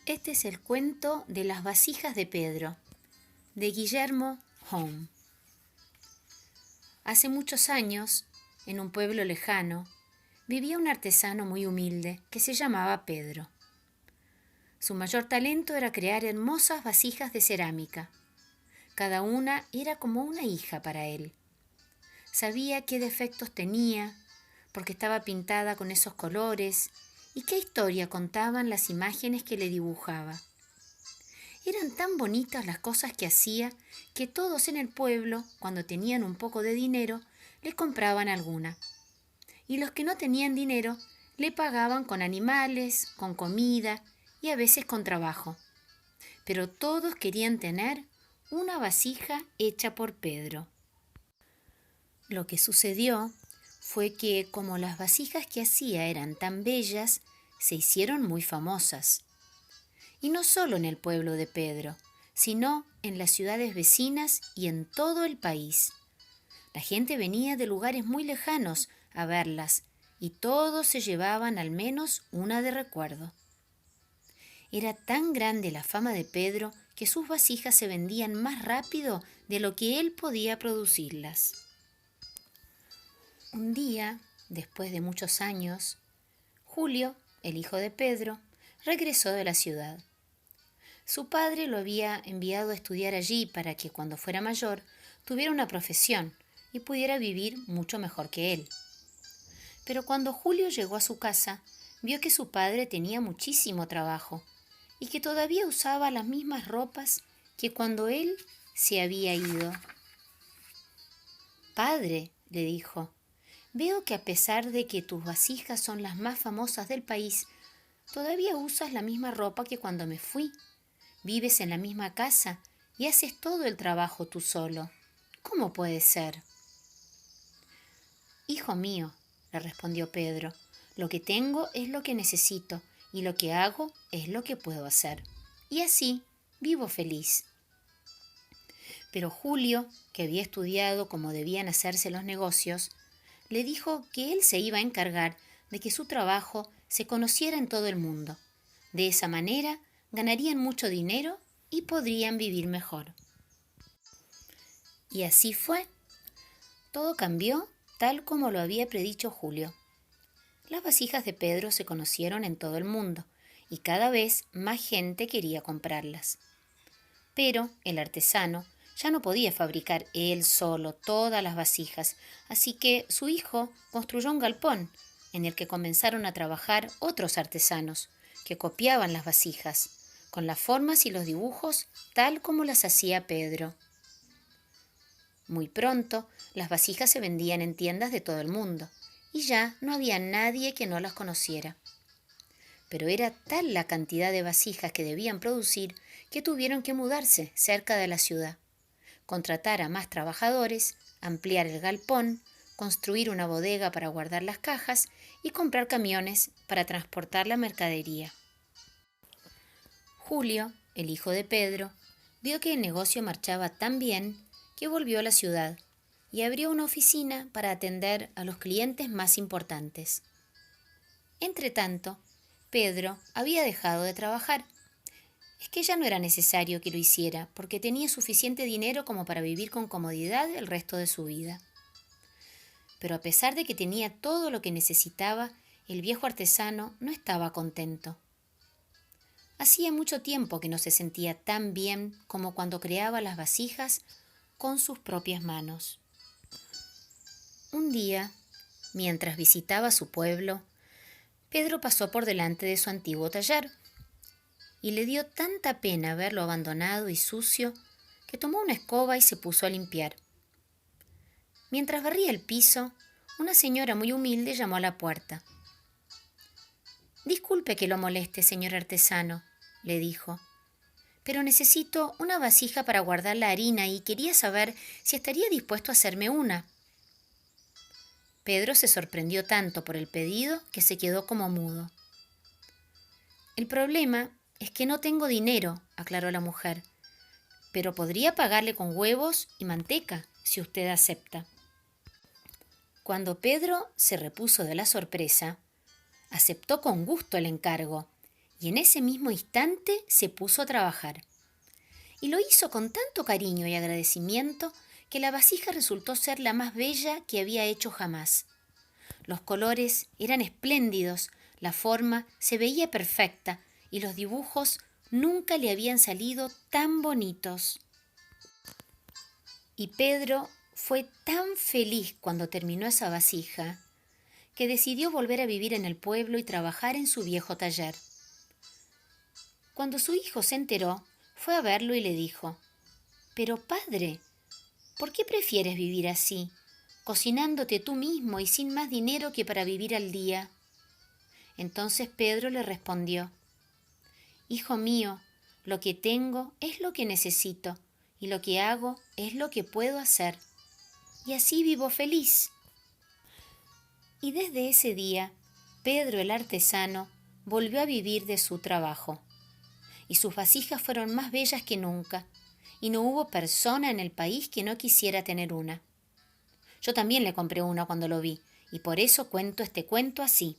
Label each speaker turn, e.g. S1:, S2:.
S1: Este es el cuento de las vasijas de Pedro, de Guillermo Home. Hace muchos años, en un pueblo lejano, vivía un artesano muy humilde que se llamaba Pedro. Su mayor talento era crear hermosas vasijas de cerámica. Cada una era como una hija para él. Sabía qué defectos tenía, porque estaba pintada con esos colores, y qué historia contaban las imágenes que le dibujaba. Eran tan bonitas las cosas que hacía que todos en el pueblo, cuando tenían un poco de dinero, le compraban alguna. Y los que no tenían dinero, le pagaban con animales, con comida y a veces con trabajo. Pero todos querían tener una vasija hecha por Pedro. Lo que sucedió fue que, como las vasijas que hacía eran tan bellas, se hicieron muy famosas. Y no solo en el pueblo de Pedro, sino en las ciudades vecinas y en todo el país. La gente venía de lugares muy lejanos a verlas y todos se llevaban al menos una de recuerdo. Era tan grande la fama de Pedro que sus vasijas se vendían más rápido de lo que él podía producirlas. Un día, después de muchos años, Julio, el hijo de Pedro, regresó de la ciudad. Su padre lo había enviado a estudiar allí para que cuando fuera mayor tuviera una profesión y pudiera vivir mucho mejor que él. Pero cuando Julio llegó a su casa, vio que su padre tenía muchísimo trabajo y que todavía usaba las mismas ropas que cuando él se había ido. «Padre», le dijo, «veo que a pesar de que tus vasijas son las más famosas del país, todavía usas la misma ropa que cuando me fui. Vives en la misma casa y haces todo el trabajo tú solo. ¿Cómo puede ser?» «Hijo mío», le respondió Pedro, «lo que tengo es lo que necesito y lo que hago es lo que puedo hacer. Y así vivo feliz». Pero Julio, que había estudiado cómo debían hacerse los negocios, le dijo que él se iba a encargar de que su trabajo se conociera en todo el mundo. De esa manera ganarían mucho dinero y podrían vivir mejor. Y así fue. Todo cambió tal como lo había predicho Julio. Las vasijas de Pedro se conocieron en todo el mundo y cada vez más gente quería comprarlas. Pero el artesano ya no podía fabricar él solo todas las vasijas, así que su hijo construyó un galpón en el que comenzaron a trabajar otros artesanos que copiaban las vasijas, con las formas y los dibujos tal como las hacía Pedro. Muy pronto, las vasijas se vendían en tiendas de todo el mundo y ya no había nadie que no las conociera. Pero era tal la cantidad de vasijas que debían producir que tuvieron que mudarse cerca de la ciudad, contratar a más trabajadores, ampliar el galpón, construir una bodega para guardar las cajas y comprar camiones para transportar la mercadería. Julio, el hijo de Pedro, vio que el negocio marchaba tan bien que volvió a la ciudad y abrió una oficina para atender a los clientes más importantes. Entretanto, Pedro había dejado de trabajar. Es que ya no era necesario que lo hiciera, porque tenía suficiente dinero como para vivir con comodidad el resto de su vida. Pero a pesar de que tenía todo lo que necesitaba, el viejo artesano no estaba contento. Hacía mucho tiempo que no se sentía tan bien como cuando creaba las vasijas con sus propias manos. Un día, mientras visitaba su pueblo, Pedro pasó por delante de su antiguo taller y le dio tanta pena verlo abandonado y sucio que tomó una escoba y se puso a limpiar. Mientras barría el piso, una señora muy humilde llamó a la puerta. «Disculpe que lo moleste, señor artesano», le dijo, «pero necesito una vasija para guardar la harina y quería saber si estaría dispuesto a hacerme una». Pedro se sorprendió tanto por el pedido que se quedó como mudo. «El problema es que no tengo dinero», aclaró la mujer, «pero podría pagarle con huevos y manteca, si usted acepta». Cuando Pedro se repuso de la sorpresa, aceptó con gusto el encargo y en ese mismo instante se puso a trabajar. Y lo hizo con tanto cariño y agradecimiento que la vasija resultó ser la más bella que había hecho jamás. Los colores eran espléndidos, la forma se veía perfecta y los dibujos nunca le habían salido tan bonitos. Y Pedro fue tan feliz cuando terminó esa vasija que decidió volver a vivir en el pueblo y trabajar en su viejo taller. Cuando su hijo se enteró, fue a verlo y le dijo: «Pero padre, ¿por qué prefieres vivir así, cocinándote tú mismo y sin más dinero que para vivir al día?» Entonces Pedro le respondió: «Hijo mío, lo que tengo es lo que necesito, y lo que hago es lo que puedo hacer. Y así vivo feliz». Y desde ese día, Pedro el artesano volvió a vivir de su trabajo. Y sus vasijas fueron más bellas que nunca, y no hubo persona en el país que no quisiera tener una. Yo también le compré una cuando lo vi, y por eso cuento este cuento así.